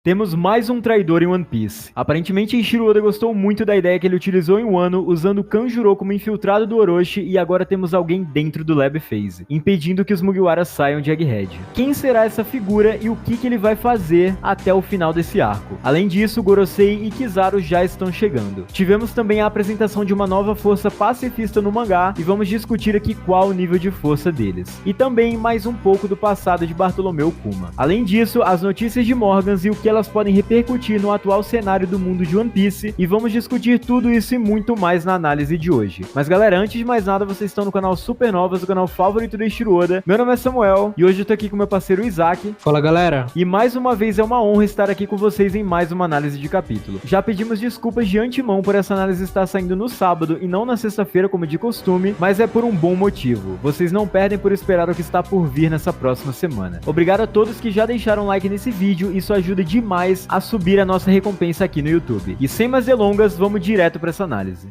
Temos mais um traidor em One Piece. Aparentemente, Eiichiro Oda gostou muito da ideia que ele utilizou em Wano, usando Kanjuro como infiltrado do Orochi, e agora temos alguém dentro do Lab Phase, impedindo que os Mugiwaras saiam de Egghead. Quem será essa figura e o que ele vai fazer até o final desse arco? Além disso, Gorosei e Kizaru já estão chegando. Tivemos também a apresentação de uma nova força pacifista no mangá, e vamos discutir aqui qual o nível de força deles. E também mais um pouco do passado de Bartolomeu Kuma. Além disso, as notícias de Morgans e o que elas podem repercutir no atual cenário do mundo de One Piece, e vamos discutir tudo isso e muito mais na análise de hoje. Mas galera, antes de mais nada, vocês estão no canal Supernovas, o canal favorito do Eiichiro Oda. Meu nome é Samuel, e hoje eu tô aqui com meu parceiro Isaac. Fala galera! E mais uma vez é uma honra estar aqui com vocês em mais uma análise de capítulo. Já pedimos desculpas de antemão por essa análise estar saindo no sábado e não na sexta-feira como de costume, mas é por um bom motivo. Vocês não perdem por esperar o que está por vir nessa próxima semana. Obrigado a todos que já deixaram like nesse vídeo, isso ajuda demais a subir a nossa recompensa aqui no YouTube. E sem mais delongas, vamos direto para essa análise.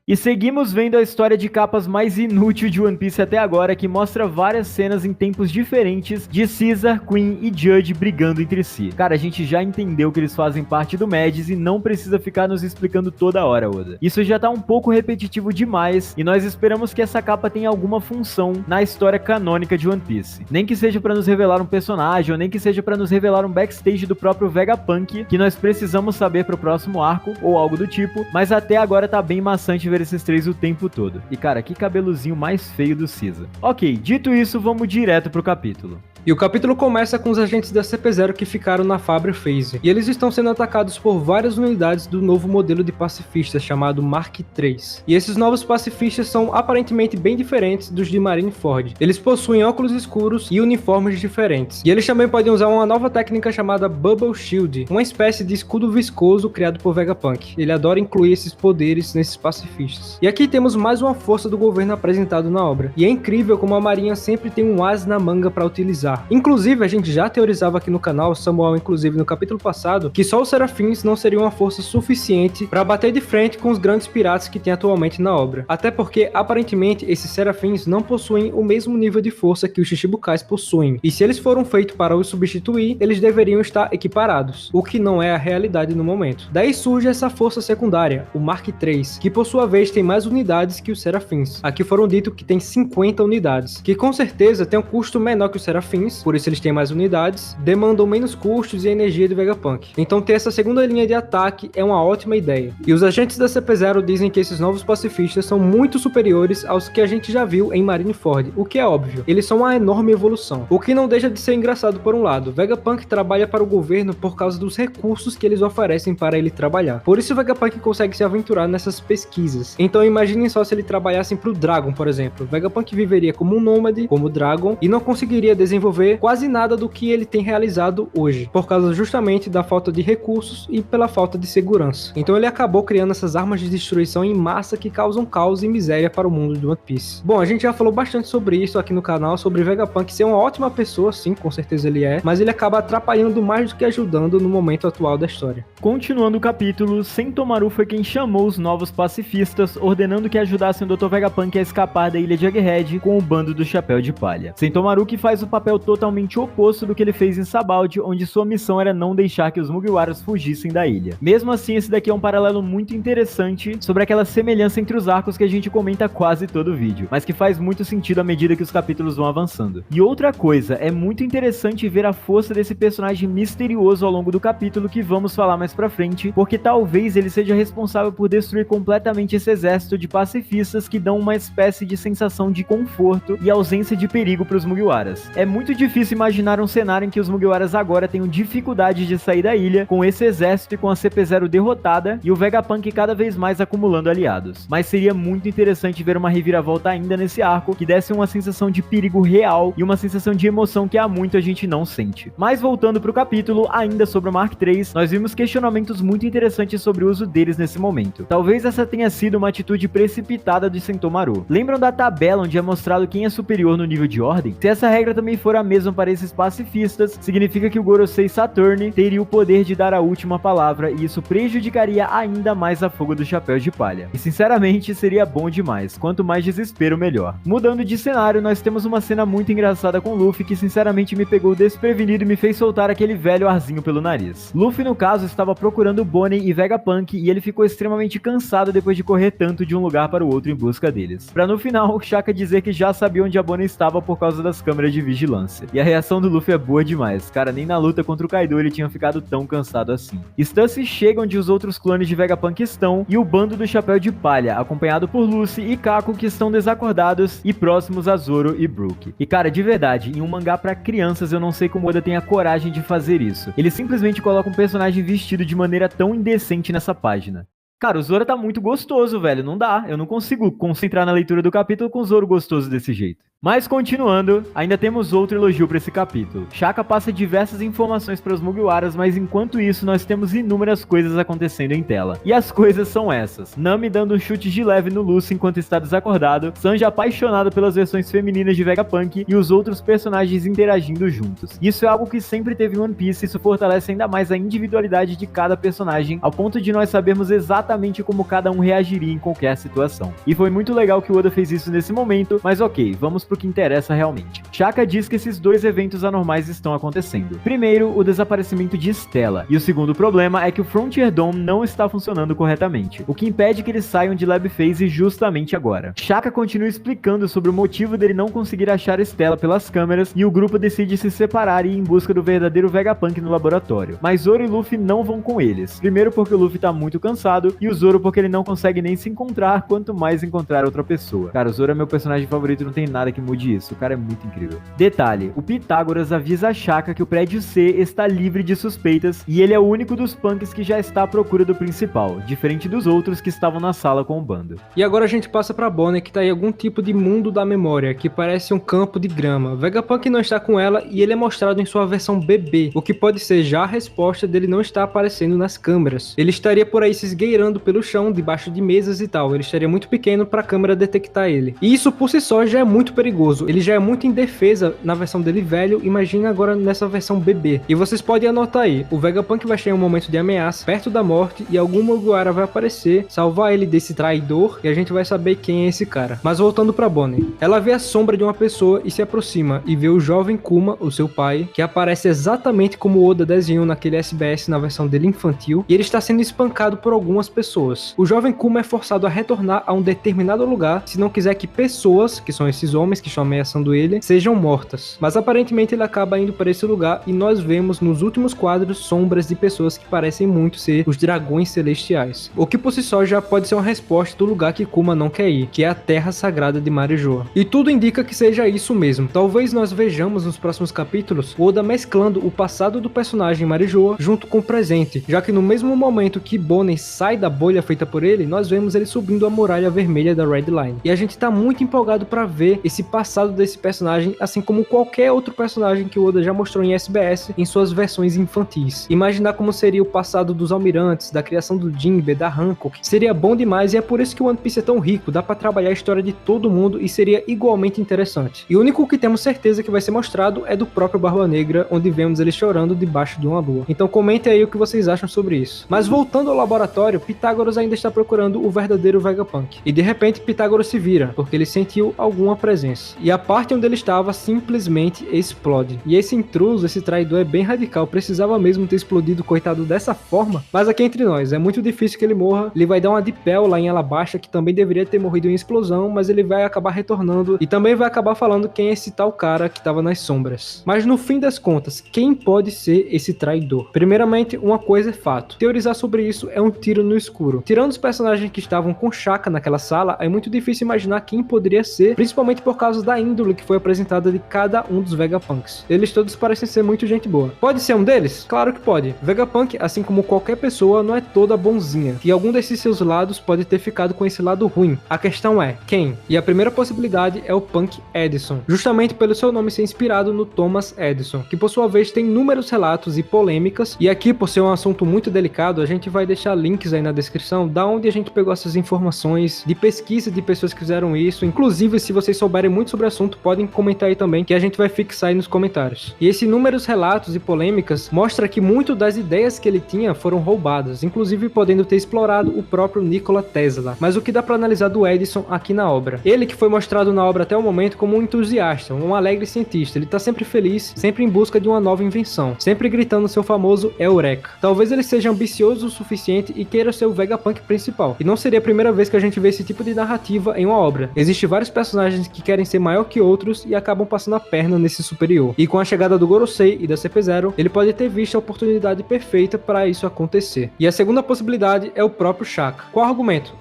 E seguimos vendo a história de capas mais inútil de One Piece até agora, que mostra várias cenas em tempos diferentes de Caesar, Queen e Judge brigando entre si. Cara, a gente já entendeu que eles fazem parte do Madis e não precisa ficar nos explicando toda hora, Oda. Isso já tá um pouco repetitivo demais e nós esperamos que essa capa tenha alguma função na história canônica de One Piece. Nem que seja pra nos revelar um personagem, ou nem que seja pra nos revelar um backstage do próprio Vegapunk, que nós precisamos saber pro próximo arco, ou algo do tipo, mas até agora tá bem maçante ver esses três o tempo todo. E cara, que cabelozinho mais feio do Caesar. Ok, dito isso, vamos direto pro capítulo. E o capítulo começa com os agentes da CP0 que ficaram na Fabra Phase, e eles estão sendo atacados por várias unidades do novo modelo de pacifistas chamado Mark III. E esses novos pacifistas são aparentemente bem diferentes dos de Marineford. Eles possuem óculos escuros e uniformes diferentes. E eles também podem usar uma nova técnica chamada Bubble Shield, uma espécie de escudo viscoso criado por Vegapunk. Ele adora incluir esses poderes nesses pacifistas. E aqui temos mais uma força do governo apresentado na obra. E é incrível como a marinha sempre tem um as na manga para utilizar. Inclusive, a gente já teorizava aqui no canal, Samuel inclusive no capítulo passado, que só os Serafins não seriam uma força suficiente para bater de frente com os grandes piratas que tem atualmente na obra. Até porque, aparentemente, esses Serafins não possuem o mesmo nível de força que os Shichibukais possuem. E se eles foram feitos para os substituir, eles deveriam estar equiparados, o que não é a realidade no momento. Daí surge essa força secundária, o Mark III, que por sua vez tem mais unidades que os Serafins. Aqui foram dito que tem 50 unidades, que com certeza tem um custo menor que os Serafins, por isso eles têm mais unidades, demandam menos custos e energia de Vegapunk. Então ter essa segunda linha de ataque é uma ótima ideia. E os agentes da CP0 dizem que esses novos pacifistas são muito superiores aos que a gente já viu em Marineford, o que é óbvio. Eles são uma enorme evolução, o que não deixa de ser engraçado por um lado. Vegapunk trabalha para o governo por causa dos recursos que eles oferecem para ele trabalhar. Por isso Vegapunk consegue se aventurar nessas pesquisas. Então imaginem só se ele trabalhasse para o Dragon, por exemplo. Vegapunk viveria como um nômade, como Dragon, e não conseguiria desenvolver quase nada do que ele tem realizado hoje, por causa justamente da falta de recursos e pela falta de segurança. Então ele acabou criando essas armas de destruição em massa que causam caos e miséria para o mundo de One Piece. Bom, a gente já falou bastante sobre isso aqui no canal, sobre Vegapunk ser uma ótima pessoa, sim, com certeza ele é, mas ele acaba atrapalhando mais do que ajudando no momento atual da história. Continuando o capítulo, Sentomaru foi quem chamou os novos pacifistas, ordenando que ajudassem o Dr. Vegapunk a escapar da ilha de Egghead com o bando do Chapéu de Palha. Sentomaru que faz o papel totalmente oposto do que ele fez em Sabaody, onde sua missão era não deixar que os Mugiwaras fugissem da ilha. Mesmo assim, esse daqui é um paralelo muito interessante sobre aquela semelhança entre os arcos que a gente comenta quase todo o vídeo, mas que faz muito sentido à medida que os capítulos vão avançando. E outra coisa, é muito interessante ver a força desse personagem misterioso ao longo do capítulo, que vamos falar mais pra frente, porque talvez ele seja responsável por destruir completamente esse exército de pacifistas que dão uma espécie de sensação de conforto e ausência de perigo para os Mugiwaras. É muito difícil imaginar um cenário em que os Mugiwaras agora tenham dificuldade de sair da ilha, com esse exército e com a CP0 derrotada e o Vegapunk cada vez mais acumulando aliados. Mas seria muito interessante ver uma reviravolta ainda nesse arco, que desse uma sensação de perigo real e uma sensação de emoção que há muito a gente não sente. Mas voltando pro capítulo, ainda sobre o Mark III, nós vimos questionamentos muito interessantes sobre o uso deles nesse momento. Talvez essa tenha sido uma atitude precipitada de Sentomaru. Lembram da tabela onde é mostrado quem é superior no nível de ordem? Se essa regra também for for a mesma para esses pacifistas, significa que o Gorosei Saturn teria o poder de dar a última palavra e isso prejudicaria ainda mais a fuga do Chapéu de Palha. E sinceramente seria bom demais, quanto mais desespero melhor. Mudando de cenário, nós temos uma cena muito engraçada com Luffy que sinceramente me pegou desprevenido e me fez soltar aquele velho arzinho pelo nariz. Luffy no caso estava procurando Bonnie e Vegapunk e ele ficou extremamente cansado depois de correr tanto de um lugar para o outro em busca deles. Pra no final, Shaka dizer que já sabia onde a Bonnie estava por causa das câmeras de vigilância. E a reação do Luffy é boa demais, cara, nem na luta contra o Kaido ele tinha ficado tão cansado assim. Stussy chega onde os outros clones de Vegapunk estão e o bando do Chapéu de Palha, acompanhado por Lucy e Kako que estão desacordados e próximos a Zoro e Brook. E cara, de verdade, em um mangá pra crianças eu não sei como Oda tem a coragem de fazer isso. Ele simplesmente coloca um personagem vestido de maneira tão indecente nessa página. Cara, o Zoro tá muito gostoso, velho, não dá. Eu não consigo concentrar na leitura do capítulo com o Zoro gostoso desse jeito. Mas continuando, ainda temos outro elogio para esse capítulo. Shaka passa diversas informações para os Mugiwaras, mas enquanto isso nós temos inúmeras coisas acontecendo em tela. E as coisas são essas: Nami dando um chute de leve no Lucy enquanto está desacordado, Sanji apaixonado pelas versões femininas de Vegapunk e os outros personagens interagindo juntos. Isso é algo que sempre teve em One Piece e isso fortalece ainda mais a individualidade de cada personagem, ao ponto de nós sabermos exatamente como cada um reagiria em qualquer situação. E foi muito legal que o Oda fez isso nesse momento, mas ok, vamos pro que interessa realmente. Shaka diz que esses dois eventos anormais estão acontecendo. Primeiro, o desaparecimento de Stella, e o segundo problema é que o Frontier Dome não está funcionando corretamente, o que impede que eles saiam de Lab Phase justamente agora. Shaka continua explicando sobre o motivo dele não conseguir achar Stella pelas câmeras, e o grupo decide se separar e ir em busca do verdadeiro Vegapunk no laboratório. Mas Zoro e Luffy não vão com eles. Primeiro porque o Luffy tá muito cansado, e o Zoro porque ele não consegue nem se encontrar, quanto mais encontrar outra pessoa. Cara, o Zoro é meu personagem favorito, não tem nada que mude isso, o cara é muito incrível. Detalhe, o Pitágoras avisa a Shaka que o prédio C está livre de suspeitas e ele é o único dos punks que já está à procura do principal, diferente dos outros que estavam na sala com o bando. E agora a gente passa pra Bonnie, que tá em algum tipo de mundo da memória, que parece um campo de grama. Vegapunk não está com ela e ele é mostrado em sua versão bebê, o que pode ser já a resposta dele não estar aparecendo nas câmeras. Ele estaria por aí se esgueirando pelo chão, debaixo de mesas e tal, ele estaria muito pequeno pra câmera detectar ele. E isso por si só já é muito perigoso, ele já é muito indefesa na versão dele velho, imagina agora nessa versão bebê. E vocês podem anotar aí, o Vegapunk vai chegar em um momento de ameaça, perto da morte, e algum Mugiwara vai aparecer, salvar ele desse traidor, e a gente vai saber quem é esse cara. Mas voltando pra Bonnie, ela vê a sombra de uma pessoa e se aproxima, e vê o jovem Kuma, o seu pai, que aparece exatamente como o Oda desenhou naquele SBS na versão dele infantil, e ele está sendo espancado por algumas pessoas. O jovem Kuma é forçado a retornar a um determinado lugar, se não quiser que pessoas, que são esses homens que estão ameaçando ele, sejam mortas. Mas aparentemente ele acaba indo para esse lugar e nós vemos nos últimos quadros sombras de pessoas que parecem muito ser os dragões celestiais. O que por si só já pode ser uma resposta do lugar que Kuma não quer ir, que é a Terra Sagrada de Marijoa. E tudo indica que seja isso mesmo. Talvez nós vejamos nos próximos capítulos Oda mesclando o passado do personagem Marijoa junto com o presente, já que no mesmo momento que Bonnie sai da bolha feita por ele, nós vemos ele subindo a muralha vermelha da Red Line. E a gente tá muito empolgado para ver esse passado desse personagem, assim como qualquer outro personagem que o Oda já mostrou em SBS em suas versões infantis. Imaginar como seria o passado dos almirantes, da criação do Jinbe, da Hancock, seria bom demais e é por isso que o One Piece é tão rico, dá pra trabalhar a história de todo mundo e seria igualmente interessante. E o único que temos certeza que vai ser mostrado é do próprio Barba Negra, onde vemos ele chorando debaixo de uma lua. Então comentem aí o que vocês acham sobre isso. Mas voltando ao laboratório, Pitágoras ainda está procurando o verdadeiro Vegapunk. E de repente Pitágoras se vira, porque ele sentiu alguma presença. E a parte onde ele estava simplesmente explode. E esse intruso, esse traidor é bem radical, precisava mesmo ter explodido, coitado, dessa forma. Mas aqui entre nós, é muito difícil que ele morra. Ele vai dar uma de Pel lá em Alabasta, que também deveria ter morrido em explosão, mas ele vai acabar retornando e também vai acabar falando quem é esse tal cara que estava nas sombras. Mas no fim das contas, quem pode ser esse traidor? Primeiramente, uma coisa é fato. Teorizar sobre isso é um tiro no escuro. Tirando os personagens que estavam com Shaka naquela sala, é muito difícil imaginar quem poderia ser, principalmente por causa da índole que foi apresentada de cada um dos Vegapunks. Eles todos parecem ser muito gente boa. Pode ser um deles? Claro que pode. Vegapunk, assim como qualquer pessoa, não é toda bonzinha. E algum desses seus lados pode ter ficado com esse lado ruim. A questão é, quem? E a primeira possibilidade é o Punk Edison, justamente pelo seu nome ser inspirado no Thomas Edison, que por sua vez tem inúmeros relatos e polêmicas, e aqui por ser um assunto muito delicado, a gente vai deixar links aí na descrição da onde a gente pegou essas informações de pesquisa de pessoas que fizeram isso. Inclusive, se vocês souberem muito sobre o assunto, podem comentar aí também, que a gente vai fixar aí nos comentários. E esses inúmeros relatos e polêmicas mostra que muito das ideias que ele tinha foram roubadas, inclusive podendo ter explorado o próprio Nikola Tesla. Mas o que dá para analisar do Edison aqui na obra? Ele que foi mostrado na obra até o momento como um entusiasta, um alegre cientista. Ele tá sempre feliz, sempre em busca de uma nova invenção, sempre gritando seu famoso Eureka. Talvez ele seja ambicioso o suficiente e queira ser o Vegapunk principal. E não seria a primeira vez que a gente vê esse tipo de narrativa em uma obra. Existem vários personagens que querem ser maior que outros e acabam passando a perna nesse superior. E com a chegada do Gorosei e da CP0, ele pode ter visto a oportunidade perfeita para isso acontecer. E a segunda possibilidade é o próprio Shaka. Qual argumento?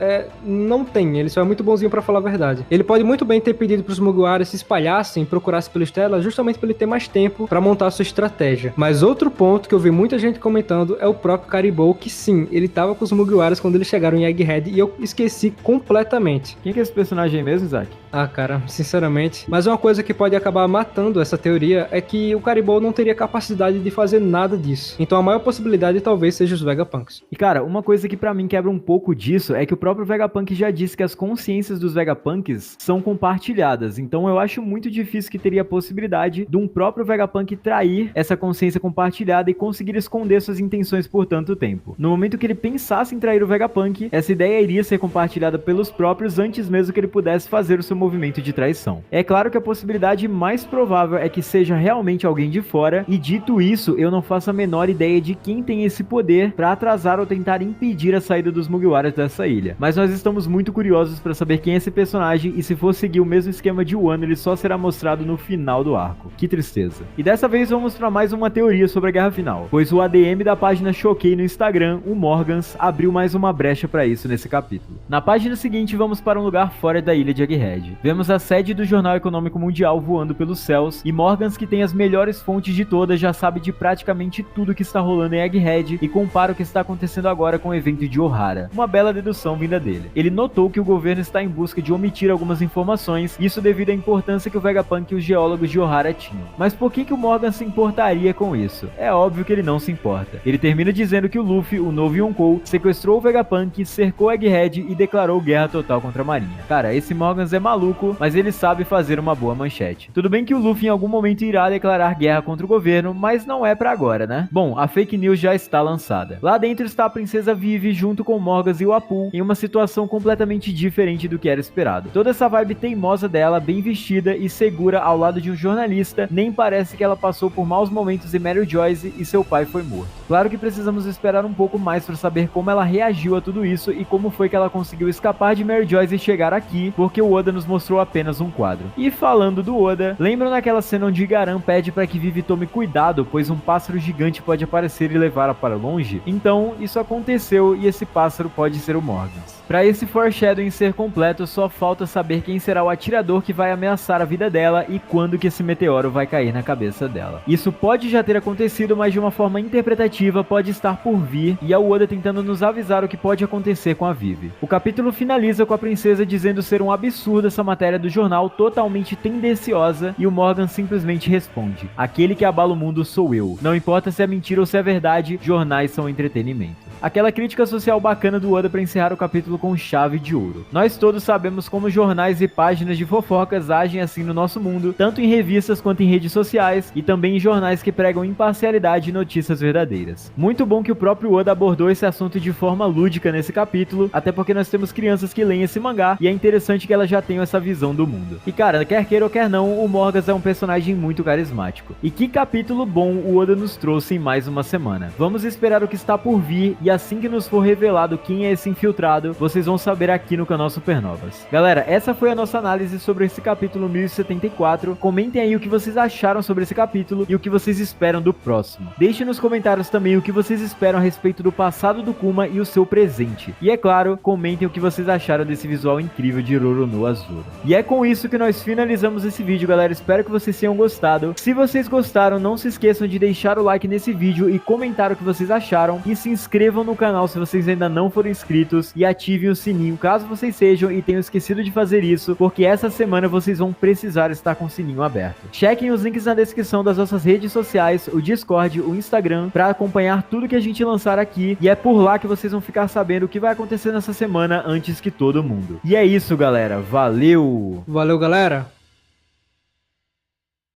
Não tem, ele só é muito bonzinho para falar a verdade. Ele pode muito bem ter pedido para os Mugiwaras se espalhassem e procurassem pela Estela justamente para ele ter mais tempo para montar sua estratégia. Mas outro ponto que eu vi muita gente comentando é o próprio Caribou, que sim, ele tava com os Mugiwaras quando eles chegaram em Egghead e eu esqueci completamente. Quem que é esse personagem mesmo, Isaac? Ah, cara, sinceramente. Mas uma coisa que pode acabar matando essa teoria é que o Caribou não teria capacidade de fazer nada disso. Então a maior possibilidade talvez seja os Vegapunks. E cara, uma coisa que pra mim quebra um pouco disso é que o próprio Vegapunk já disse que as consciências dos Vegapunks são compartilhadas. Então eu acho muito difícil que teria a possibilidade de um próprio Vegapunk trair essa consciência compartilhada e conseguir esconder suas intenções por tanto tempo. No momento que ele pensasse em trair o Vegapunk, essa ideia iria ser compartilhada pelos próprios antes mesmo que ele pudesse fazer o seu movimento de traição. É claro que a possibilidade mais provável é que seja realmente alguém de fora, e dito isso, eu não faço a menor ideia de quem tem esse poder para atrasar ou tentar impedir a saída dos Mugiwaras dessa ilha. Mas nós estamos muito curiosos para saber quem é esse personagem, e se for seguir o mesmo esquema de Wano, ele só será mostrado no final do arco. Que tristeza. E dessa vez vamos para mais uma teoria sobre a Guerra Final, pois o ADM da página Choquei no Instagram, o Morgans, abriu mais uma brecha para isso nesse capítulo. Na página seguinte, vamos para um lugar fora da ilha de Egghead. Vemos a sede do Jornal Econômico Mundial voando pelos céus, e Morgans, que tem as melhores fontes de todas, já sabe de praticamente tudo que está rolando em Egghead e compara o que está acontecendo agora com o evento de Ohara. Uma bela dedução vinda dele. Ele notou que o governo está em busca de omitir algumas informações, isso devido à importância que o Vegapunk e os geólogos de Ohara tinham. Mas por que o Morgan se importaria com isso? É óbvio que ele não se importa. Ele termina dizendo que o Luffy, o novo Yonkou, sequestrou o Vegapunk, cercou Egghead e declarou guerra total contra a marinha. Cara, esse Morgans é maluco, mas ele sabe fazer uma boa manchete. Tudo bem que o Luffy em algum momento irá declarar guerra contra o governo, mas não é pra agora, né? Bom, a fake news já está lançada. Lá dentro está a princesa Vivi junto com o Morgans e o Apu, em uma situação completamente diferente do que era esperado. Toda essa vibe teimosa dela, bem vestida e segura ao lado de um jornalista, nem parece que ela passou por maus momentos em Mary Joyce e seu pai foi morto. Claro que precisamos esperar um pouco mais para saber como ela reagiu a tudo isso e como foi que ela conseguiu escapar de Mary Joyce e chegar aqui, porque o Oda nos mostrou apenas um quadro. E falando do Oda, lembram daquela cena onde Garan pede para que Vivi tome cuidado, pois um pássaro gigante pode aparecer e levá-la para longe? Então, isso aconteceu e esse pássaro pode ser o Morgans. Para esse foreshadowing ser completo, só falta saber quem será o atirador que vai ameaçar a vida dela e quando que esse meteoro vai cair na cabeça dela. Isso pode já ter acontecido, mas de uma forma interpretativa pode estar por vir, e é o Oda tentando nos avisar o que pode acontecer com a Vivi. O capítulo finaliza com a princesa dizendo ser um absurdo essa matéria do jornal, totalmente tendenciosa, e o Morgan simplesmente responde: aquele que abala o mundo sou eu. Não importa se é mentira ou se é verdade, jornais são entretenimento. Aquela crítica social bacana do Oda para encerrar o capítulo com chave de ouro. Nós todos sabemos como jornais e páginas de fofocas agem assim no nosso mundo, tanto em revistas quanto em redes sociais, e também em jornais que pregam imparcialidade e notícias verdadeiras. Muito bom que o próprio Oda abordou esse assunto de forma lúdica nesse capítulo, até porque nós temos crianças que leem esse mangá, e é interessante que elas já tenham essa visão do mundo. E cara, quer queira ou quer não, o Morgans é um personagem muito carismático. E que capítulo bom o Oda nos trouxe em mais uma semana. Vamos esperar o que está por vir, e assim que nos for revelado quem é esse infiltrado, vocês vão saber aqui no canal Supernovas. Galera, essa foi a nossa análise sobre esse capítulo 1074. Comentem aí o que vocês acharam sobre esse capítulo e o que vocês esperam do próximo. Deixem nos comentários também o que vocês esperam a respeito do passado do Kuma e o seu presente. E é claro, comentem o que vocês acharam desse visual incrível de Roronoa Azul. E é com isso que nós finalizamos esse vídeo, galera. Espero que vocês tenham gostado. Se vocês gostaram, não se esqueçam de deixar o like nesse vídeo e comentar o que vocês acharam. E se inscrevam no canal se vocês ainda não forem inscritos e ativem o sininho caso vocês sejam e tenham esquecido de fazer isso, porque essa semana vocês vão precisar estar com o sininho aberto. Chequem os links na descrição das nossas redes sociais, o Discord, o Instagram, para acompanhar tudo que a gente lançar aqui, e é por lá que vocês vão ficar sabendo o que vai acontecer nessa semana antes que todo mundo. E é isso, galera. Valeu! Valeu, galera!